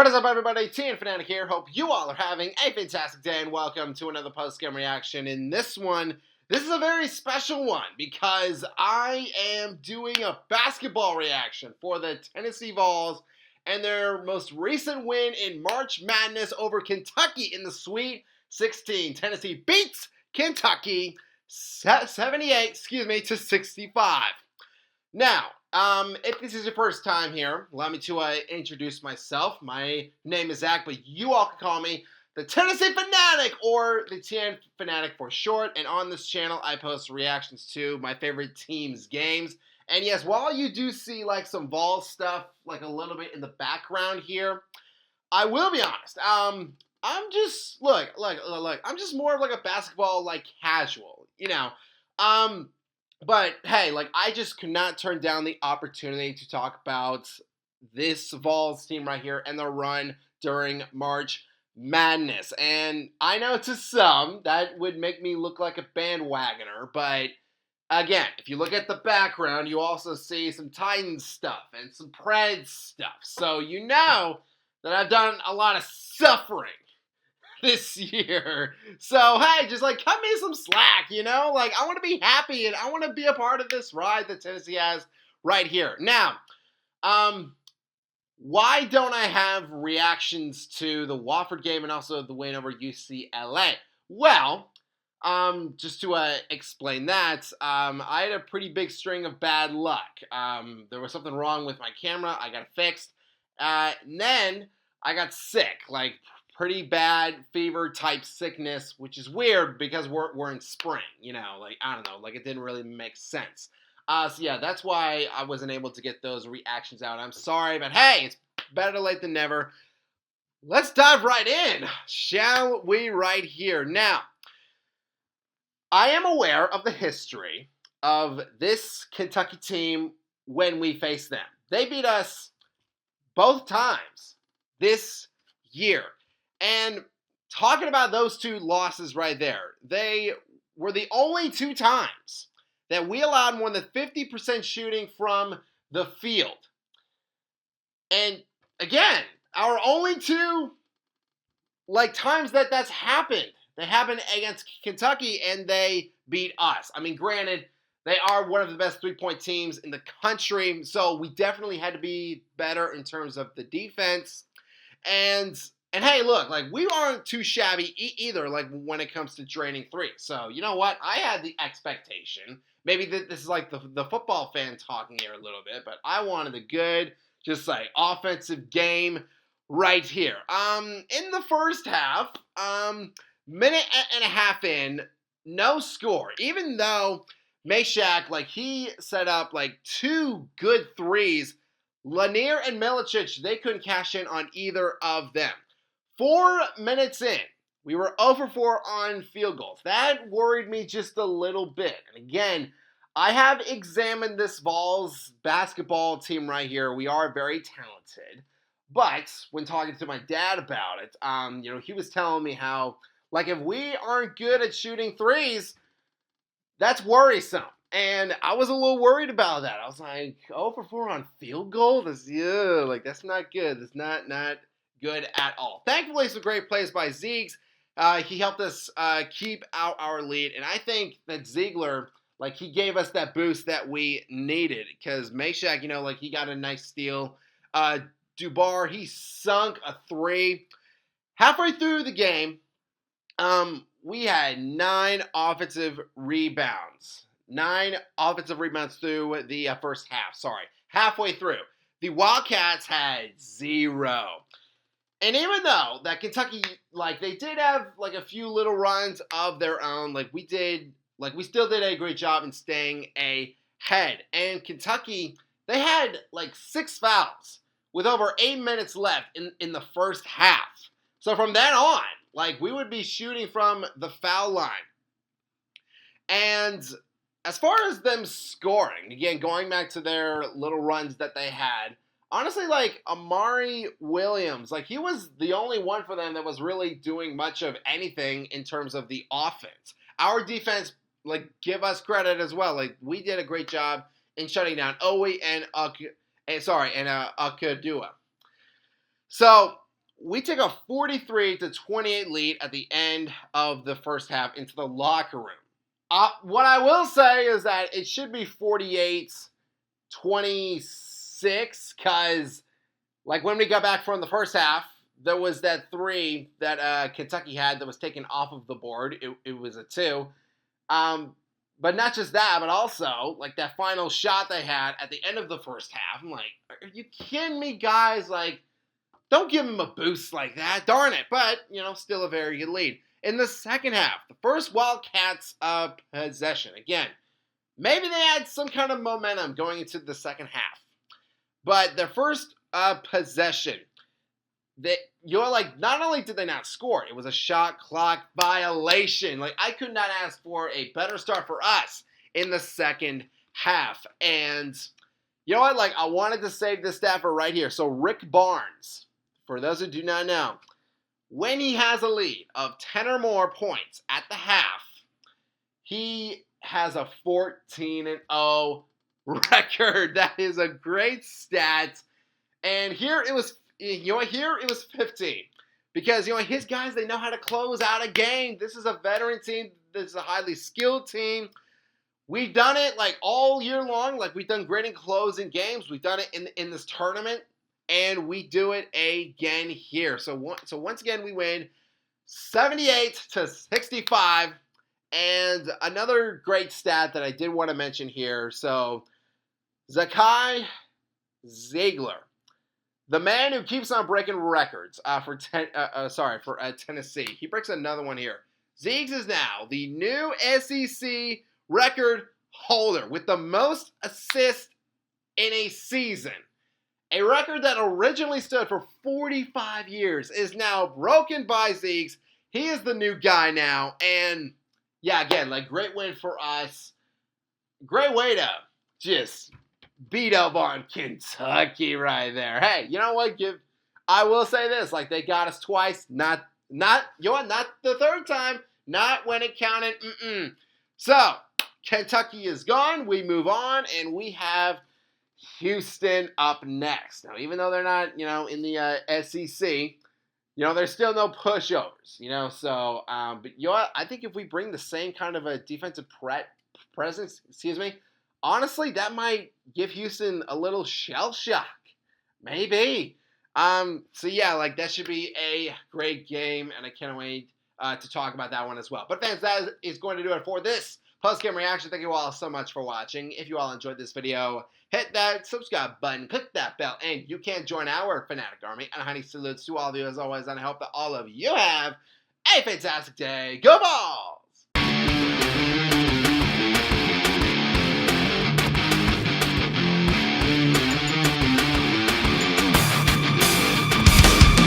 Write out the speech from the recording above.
What is up, everybody? TN Fanatic here. Hope you all are having a fantastic day, and welcome to another post-game reaction. In this one, this is a very special one because I am doing a basketball reaction for the Tennessee Vols and their most recent win in March Madness over Kentucky in the Sweet 16. Tennessee beats Kentucky 78, to 65. Now, if this is your first time here, allow me to introduce myself. My name is Zach, but you all can call me the Tennessee Fanatic, or the TN Fanatic for short. And on this channel, I post reactions to my favorite teams' games. And yes, while you do see like some Vols stuff, like a little bit in the background here, I will be honest. I'm just look. I'm just more of like a basketball like casual, you know. But hey, like I just could not turn down the opportunity to talk about this Vols team right here and the run during March Madness. And I know to some that would make me look like a bandwagoner, but again, if you look at the background, you also see some Titans stuff and some Preds stuff. So you know that I've done a lot of suffering this year. So, hey, just like cut me some slack, you know? Like, I want to be happy and I want to be a part of this ride that Tennessee has right here. Now, why don't I have reactions to the Wofford game and also the win over UCLA? Well, just to explain that, I had a pretty big string of bad luck. There was something wrong with my camera. I got it fixed. And then I got sick, like pretty bad fever type sickness, which is weird because we're in spring, you know, like, I don't know, like it didn't really make sense. So yeah, that's why I wasn't able to get those reactions out. I'm sorry, but hey, it's better late than never. Let's dive right in, shall we, right here. Now, I am aware of the history of this Kentucky team when we faced them. They beat us both times this year. And talking about those two losses right there, they were the only two times that we allowed more than 50% shooting from the field. And again, our only two times that's happened. They happened against Kentucky and they beat us. I mean, granted, they are one of the best three-point teams in the country, so we definitely had to be better in terms of the defense. And hey, look, like we aren't too shabby either, like when it comes to draining three. So you know what? I had the expectation. Maybe this is like the football fan talking here a little bit, but I wanted a good, just like offensive game right here. In the first half, minute and a half in, no score. Even though Meshack, like he set up like two good threes, Lanier and Milicic, they couldn't cash in on either of them. 4 minutes in, we were 0 for 4 on field goals. That worried me just a little bit. And again, I have examined this Vols basketball team right here. We are very talented. But when talking to my dad about it, you know, he was telling me how, like, if we aren't good at shooting threes, that's worrisome. And I was a little worried about that. I was like, 0 for 4 on field goal? That's not good. That's not good at all. Thankfully, some great plays by Zeeks. He helped us keep out our lead. And I think that Ziegler, like, he gave us that boost that we needed. Because Meshack, you know, like, he got a nice steal. Dubar, he sunk a three. Halfway through the game, we had 9 offensive rebounds. 9 offensive rebounds through the first half. Halfway through. The Wildcats had 0. And even though that Kentucky, like, they did have, like, a few little runs of their own, we still did a great job in staying ahead. And Kentucky, they had, 6 fouls with over 8 minutes left in the first half. So from then on, we would be shooting from the foul line. And as far as them scoring, again, going back to their little runs that they had, honestly, Amari Williams, he was the only one for them that was really doing much of anything in terms of the offense. Our defense, give us credit as well. We did a great job in shutting down Owe and Akadua. So, we take a 43-28 lead at the end of the first half into the locker room. What I will say is that it should be 48-26 because, like, when we got back from the first half, there was that 3 that Kentucky had that was taken off of the board. It was a 2. But not just that, but also, like, that final shot they had at the end of the first half. I'm like, are you kidding me, guys? Like, don't give them a boost like that. Darn it. But, still a very good lead. In the second half, the first Wildcats possession. Again, maybe they had some kind of momentum going into the second half. But their first possession, not only did they not score, it was a shot clock violation. Like, I could not ask for a better start for us in the second half. And you know what? Like, I wanted to save this stat for right here. So Rick Barnes, for those who do not know, when he has a lead of 10 or more points at the half, he has a 14-0 record. That is a great stat. And here it was, here it was 15. Because, his guys, they know how to close out a game. This is a veteran team. This is a highly skilled team. We've done it, like, all year long. Like, we've done great in closing games. We've done it in this tournament. And we do it again here. So once again, we win 78-65. And another great stat that I did want to mention here. So Zakai Ziegler, the man who keeps on breaking records for Tennessee. He breaks another one here. Ziegs is now the new SEC record holder with the most assists in a season. A record that originally stood for 45 years is now broken by Ziegs. He is the new guy now. And, yeah, again, like, great win for us. Great way to just beat up on Kentucky right there. Hey, you know what? I will say this. Like, they got us twice. Not the third time. Not when it counted. So, Kentucky is gone. We move on, and we have Houston up next. Now, even though they're not, in the SEC, there's still no pushovers, So, but I think if we bring the same kind of a defensive presence, honestly, that might give Houston a little shell shock. Maybe. So yeah, like, that should be a great game, and I can't wait to talk about that one as well. But fans, that is going to do it for this post-game reaction. Thank you all so much for watching. If you all enjoyed this video, hit that subscribe button, click that bell, and you can join our Fanatic Army. And a honey salutes to all of you as always, and I hope that all of you have a fantastic day. Go Vols!